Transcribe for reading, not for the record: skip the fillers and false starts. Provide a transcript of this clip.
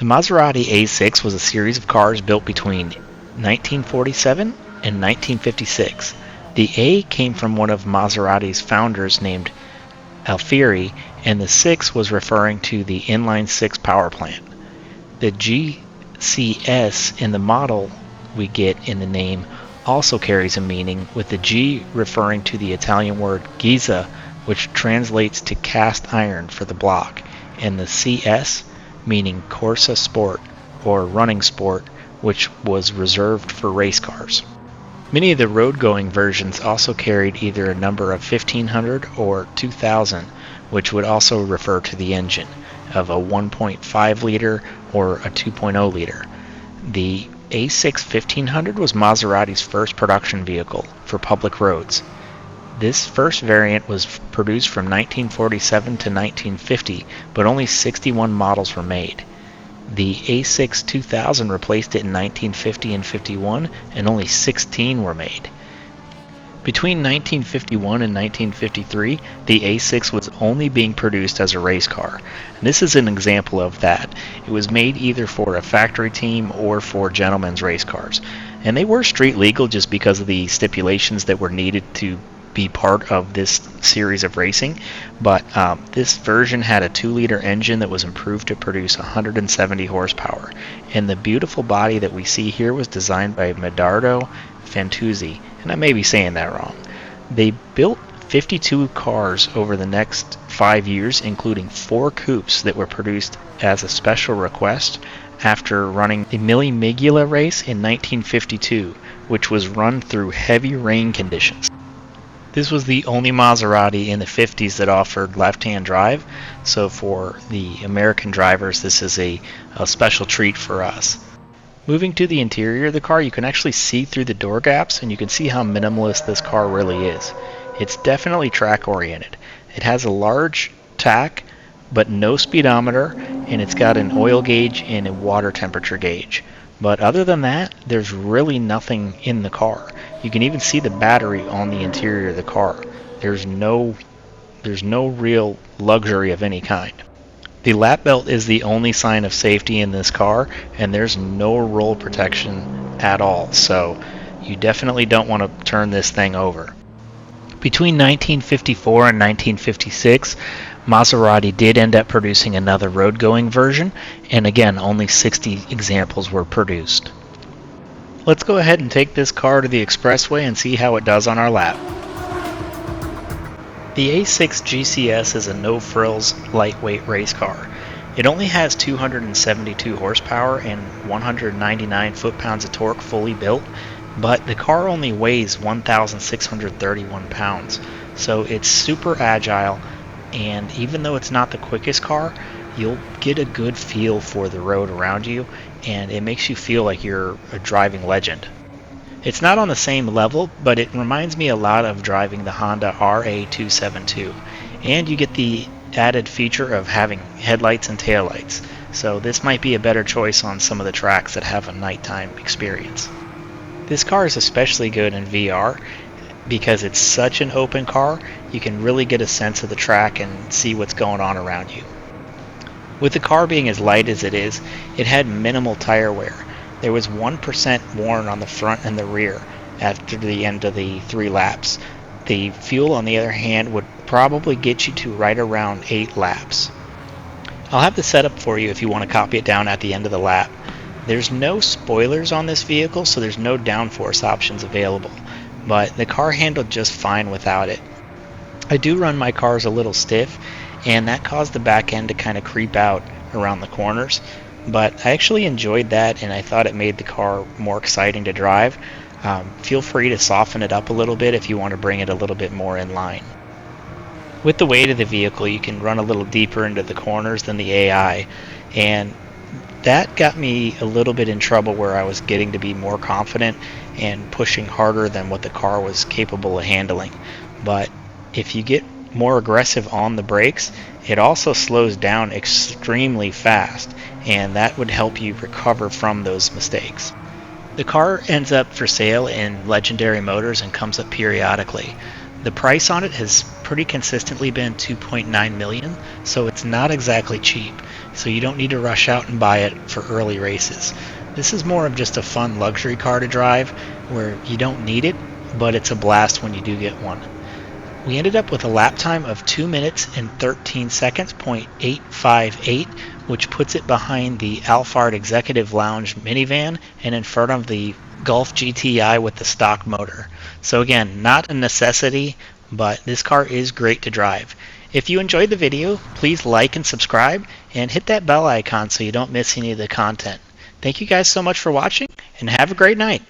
The Maserati A6 was a series of cars built between 1947 and 1956. The A came from one of Maserati's founders named Alfieri, and the 6 was referring to the inline-six power plant. The GCS in the model we get in the name also carries a meaning, with the G referring to the Italian word ghisa, which translates to cast iron for the block, and the CS meaning Corsa Sport or running sport, which was reserved for race cars. Many of the road-going versions also carried either a number of 1500 or 2000, which would also refer to the engine of a 1.5 liter or a 2.0 liter. The A6 1500 was Maserati's first production vehicle for public roads. This first variant was produced from 1947 to 1950, but only 61 models were made. The A6 2000 replaced it in 1950 and 51, and only 16 were made. Between 1951 and 1953, the A6 was only being produced as a race car. And this is an example of that. It was made either for a factory team or for gentlemen's race cars. And they were street legal just because of the stipulations that were needed to be part of this series of racing, but this version had a 2-liter engine that was improved to produce 170 horsepower, and the beautiful body that we see here was designed by Medardo Fantuzzi, and I may be saying that wrong. They built 52 cars over the next 5 years, including 4 coupes that were produced as a special request after running the Mille-Miglia race in 1952, which was run through heavy rain conditions. This was the only Maserati in the 50s that offered left-hand drive, so for the American drivers this is a special treat for us. Moving to the interior of the car, you can actually see through the door gaps, and you can see how minimalist this car really is. It's definitely track-oriented. It has a large tach, but no speedometer, and it's got an oil gauge and a water temperature gauge. But other than that, there's really nothing in the car. You can even see the battery on the interior of the car. There's no real luxury of any kind. The lap belt is the only sign of safety in this car, and there's no roll protection at all, so you definitely don't want to turn this thing over. Between 1954 and 1956, Maserati did end up producing another road-going version, and again, only 60 examples were produced. Let's go ahead and take this car to the expressway and see how it does on our lap. The A6GCS is a no-frills, lightweight race car. It only has 272 horsepower and 199 foot-pounds of torque fully built, but the car only weighs 1,631 pounds, so it's super agile, and even though it's not the quickest car, you'll get a good feel for the road around you, and it makes you feel like you're a driving legend. It's not on the same level, but it reminds me a lot of driving the Honda RA272, and you get the added feature of having headlights and taillights, so this might be a better choice on some of the tracks that have a nighttime experience. This car is especially good in VR because it's such an open car, you can really get a sense of the track and see what's going on around you. With the car being as light as it is, it had minimal tire wear. There was 1% worn on the front and the rear after the end of the 3 laps. The fuel, on the other hand, would probably get you to right around 8 laps. I'll have the setup for you if you want to copy it down at the end of the lap. There's no spoilers on this vehicle, so there's no downforce options available, but the car handled just fine without it. I do run my cars a little stiff, and that caused the back end to kind of creep out around the corners, but I actually enjoyed that, and I thought it made the car more exciting to drive. Feel free to soften it up a little bit if you want to bring it a little bit more in line. With the weight of the vehicle, you can run a little deeper into the corners than the AI, and that got me a little bit in trouble where I was getting to be more confident and pushing harder than what the car was capable of handling. But if you get more aggressive on the brakes, it also slows down extremely fast, and that would help you recover from those mistakes. The car ends up for sale in Legendary Motors and comes up periodically, The price on it has pretty consistently been $2.9 million, so it's not exactly cheap. So you don't need to rush out and buy it for early races. This is more of just a fun luxury car to drive where you don't need it, but it's a blast when you do get one. We ended up with a lap time of 2 minutes and 13 seconds, .858, which puts it behind the Alphard Executive Lounge minivan and in front of the Golf GTI with the stock motor. So again, not a necessity, but this car is great to drive. If you enjoyed the video, please like and subscribe and hit that bell icon so you don't miss any of the content. Thank you guys so much for watching, and have a great night.